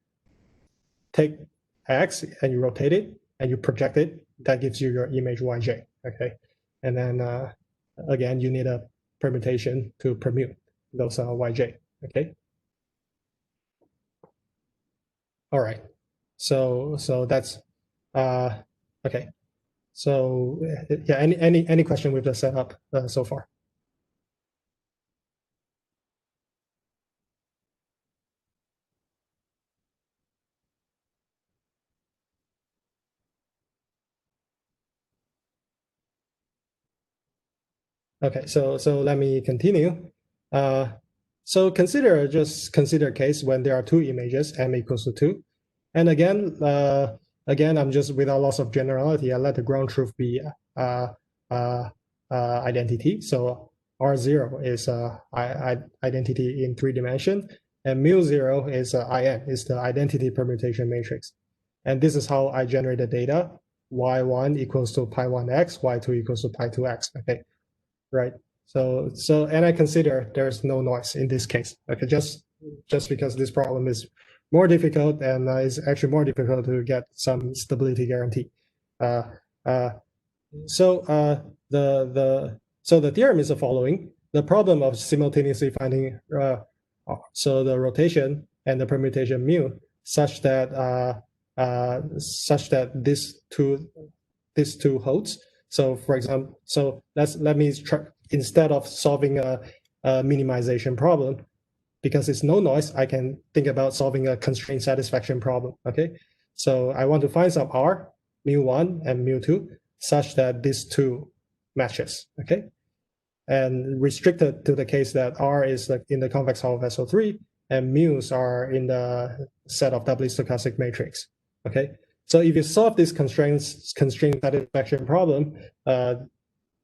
take X and you rotate it and you project it. That gives you your image yj. Okay, and then again you need a permutation to permute those yj. Okay. All right. So that's okay. So yeah, any question with the setup so far? Okay, so let me continue. So consider a case when there are two images, m equals to 2. And again, I'm just without loss of generality, I let the ground truth be identity. So R0 is identity in 3 dimensions, and mu0 is IN, is the identity permutation matrix. And this is how I generate the data. Y1 equals to pi1x, y2 equals to pi2x. Okay, right. So and I consider there's no noise in this case. Okay, just because this problem is more difficult and it's actually more difficult to get some stability guarantee. So the theorem is the following: the problem of simultaneously finding so the rotation and the permutation mu such that this two holds. So for example, so let me try, instead of solving a minimization problem, because it's no noise, I can think about solving a constraint satisfaction problem. Okay, so I want to find some R, mu1 and mu2, such that these two matches. Okay, and restricted to the case that R is like in the convex hull of SO3 and mu's are in the set of doubly stochastic matrix. Okay, so if you solve this constraint satisfaction problem,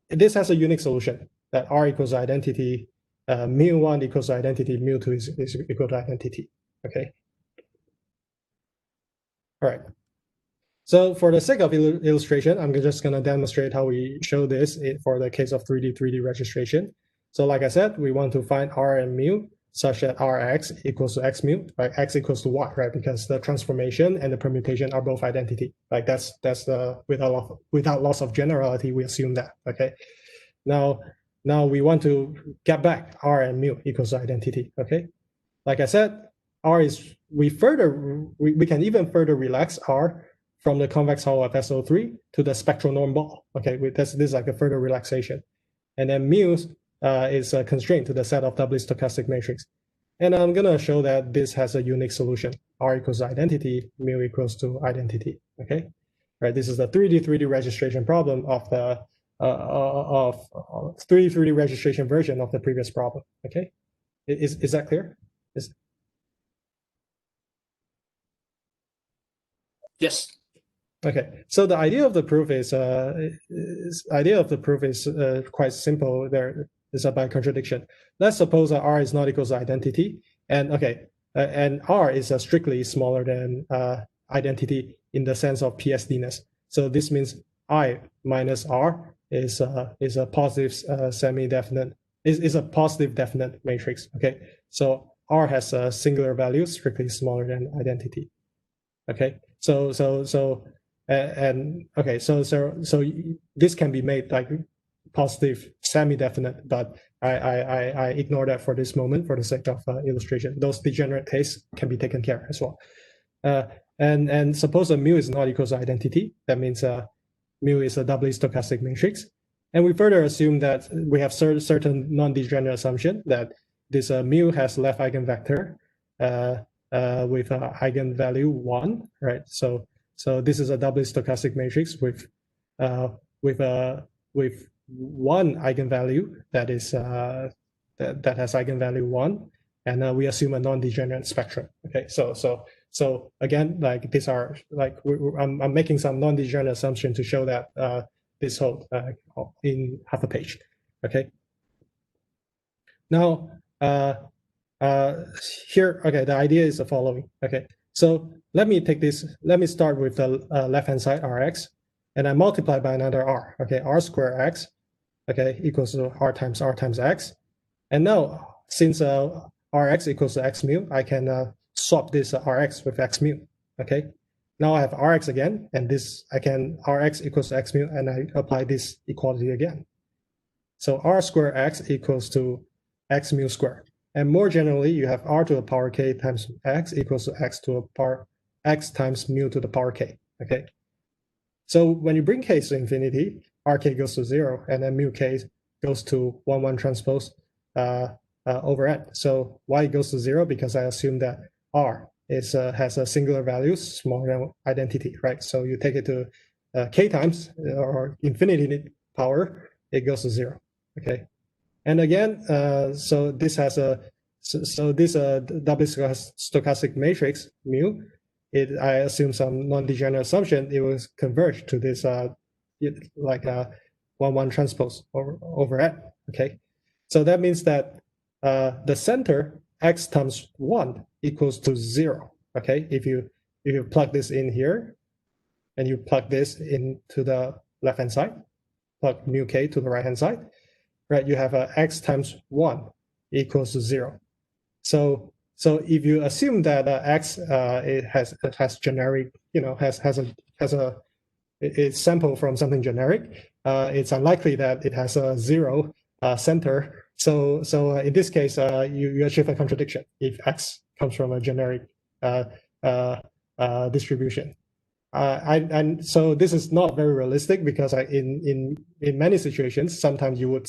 this has a unique solution that R equals identity, mu1 equals identity, mu2 is equal to identity. Okay. All right. So for the sake of illustration, I'm just going to demonstrate how we show this for the case of 3D registration. So like I said, we want to find R and mu such that Rx equals to x mu, right? X equals to y, right? Because the transformation and the permutation are both identity. Like that's the without loss of generality, we assume that. Okay. Now we want to get back R and mu equals to identity. Okay. Like I said, R is we can even further relax R from the convex hull of SO3 to the spectral norm ball. Okay, this is like a further relaxation. And then mu is a constraint to the set of doubly stochastic matrix. And I'm going to show that this has a unique solution. R equals to identity, mu equals to identity. Okay, right. This is the 3D registration problem of the of 3D registration version of the previous problem. Okay, is that clear? Yes. Okay, so the idea of the proof is quite simple. There is a by contradiction. Let's suppose that R is not equal to identity, and and R is strictly smaller than identity in the sense of PSD-ness. So this means I minus R is a positive semi-definite is a positive definite matrix. Okay, so R has a singular value strictly smaller than identity. Okay, so this can be made like positive semi-definite, but I ignore that for this moment for the sake of illustration. Those degenerate cases can be taken care as well. And suppose a mu is not equal to identity. That means mu is a doubly stochastic matrix. And we further assume that we have certain non-degenerate assumption that this mu has left eigenvector with eigenvalue 1, right? So this is a doubly stochastic matrix with one eigenvalue that is that has eigenvalue 1, and we assume a non-degenerate spectrum. Okay, so again, like these are like I'm making some non-degenerate assumption to show that this holds in half a page. Okay. Now here, okay, the idea is the following. Okay, so let me start with the left-hand side Rx, and I multiply by another R. Okay, R square X, okay, equals to R times X. And now, since Rx equals to X mu, I can swap this Rx with X mu. Okay, now I have Rx again, and I can Rx equals to X mu, and I apply this equality again. So R square X equals to X mu squared. And more generally, you have R to the power K times X equals to X to the power X times mu to the power K. Okay. So when you bring K to infinity, RK goes to 0, and then mu K goes to 1 transpose over N. So why it goes to 0? Because I assume that R has a singular value smaller than identity, right? So you take it to K times or infinity power, it goes to 0. Okay. And again, so this has this doubly stochastic matrix mu. I assume some non-degenerate assumption. It will converge to this like 1 transpose over N. Okay, so that means that the center X times 1 equals to 0. Okay, if you plug this in here, and you plug this into the left-hand side, plug mu K to the right-hand side, right? You have X times 1 equals to 0. So if you assume that X it has generic, it's sample from something generic, it's unlikely that it has a 0 center. So in this case, you achieve a contradiction if X comes from a generic distribution. And so this is not very realistic because in many situations, sometimes you would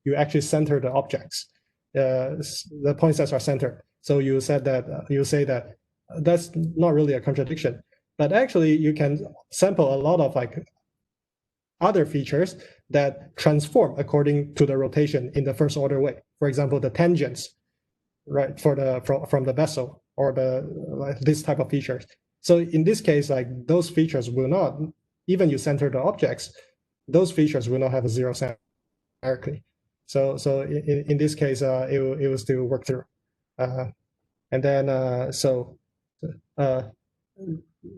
you actually center the objects, the point sets are centered. So you say that that's not really a contradiction, but actually you can sample a lot of like other features that transform according to the rotation in the first order way. For example, the tangents, right, from the vessel, or this type of features. So in this case, like those features will not, even you center the objects, those features will not have a 0 center numerically. So in this case, it will still work through. And then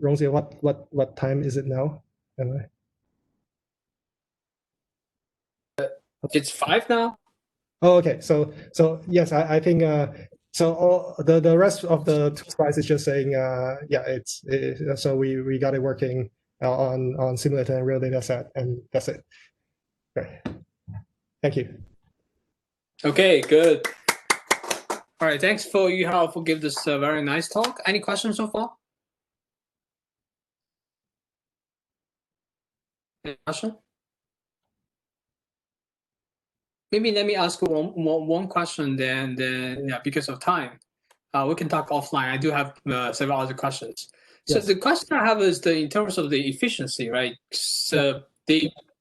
Rongzi, what time is it now? Anyway. It's 5 now. Oh, okay. So yes, I think so. The rest of the 2 slides is just saying yeah, so we got it working on simulated and real data set, and that's it. Okay. Thank you. Okay, good. All right, thanks for Yuehaw for giving this very nice talk. Any questions so far? Any question? Maybe let me ask one question, then yeah, because of time, we can talk offline. I do have several other questions. So yes. The question I have is in terms of the efficiency, right? So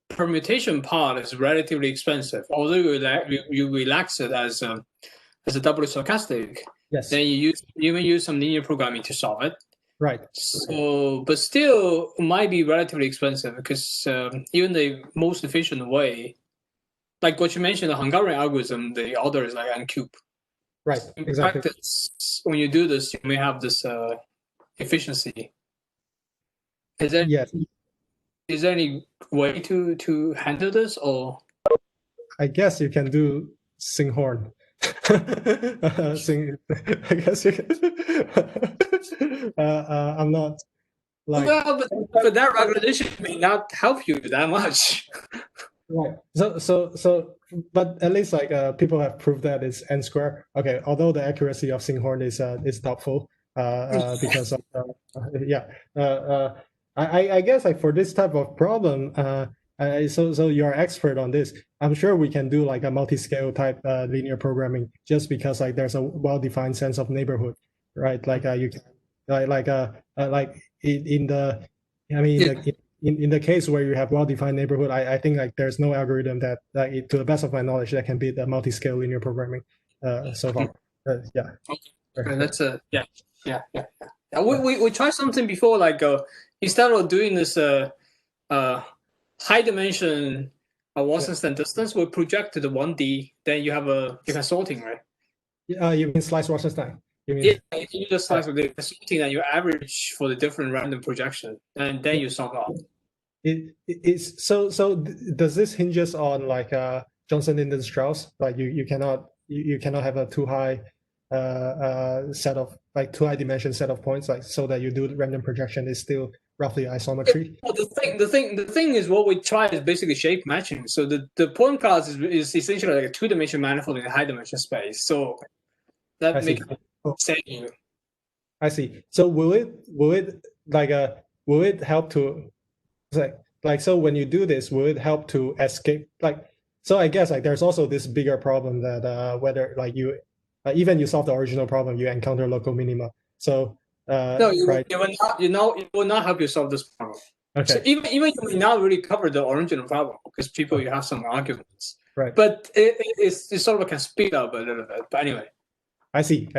permutation part is relatively expensive. Although you relax it as a double stochastic, yes, then you may use some linear programming to solve it. right. So, but still might be relatively expensive because even the most efficient way, like what you mentioned, the Hungarian algorithm, the order is like n cube. Right, In exactly. practice, when you do this, you may have this efficiency. Yes. Is there any way to handle this, or? I guess you can do Singhorn. I guess you can. I'm not like. Well, but that recognition may not help you that much. Right. But at least like people have proved that it's n square. Okay. Although the accuracy of Singhorn is doubtful. Because of yeah. I guess like for this type of problem, so you're expert on this. I'm sure we can do like a multi-scale type linear programming just because like there's a well-defined sense of neighborhood, right? Like you can like in the I mean in the case where you have well-defined neighborhood, I think like there's no algorithm that to the best of my knowledge that can beat the multi-scale linear programming so far. Yeah. Okay, that's yeah. We tried something before, like instead of doing this high dimension Wasserstein distance, we project to the 1D. Then you can sorting, right? You mean slice Wasserstein? You mean you just slice with the sorting and you average for the different random projection, and then you solve out. It's so does this hinges on like Johnson Linden Strauss? Like you cannot have a too high set of like too high dimension set of points, like so that you do the random projection is still roughly isometry. Well, the thing is what we try is basically shape matching. So the point cloud is essentially like a two-dimensional manifold in a high-dimension space. So that makes sense. I see. So will it like will it help to like so when you do this, will it help to escape like so I guess like there's also this bigger problem that whether like you even you solve the original problem, you encounter local minima. So no, right. it will not help you solve this problem. Okay. So even you may not really cover the original problem because people you have some arguments. Right. But it sort of can speed up a little bit. But anyway. I see.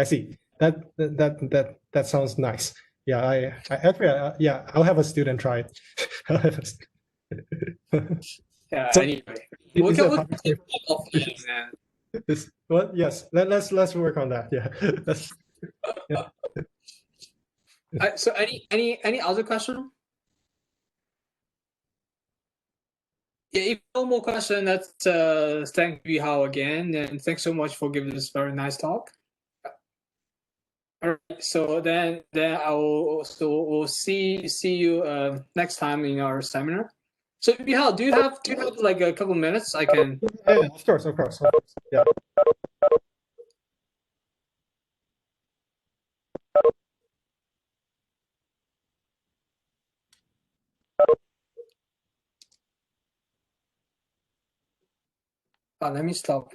That sounds nice. Yeah, I actually yeah, I'll have a student try it. Yeah. So, anyway, we can well, yes. Let's work on that. Yeah. Yeah. So any other question? Yeah, if no more question, let's thank Yuehaw again, and thanks so much for giving this very nice talk. All right, so then we'll see you next time in our seminar. So Yuehaw, do you have like a couple minutes? I can. Yeah, of course. Yeah. Let me stop.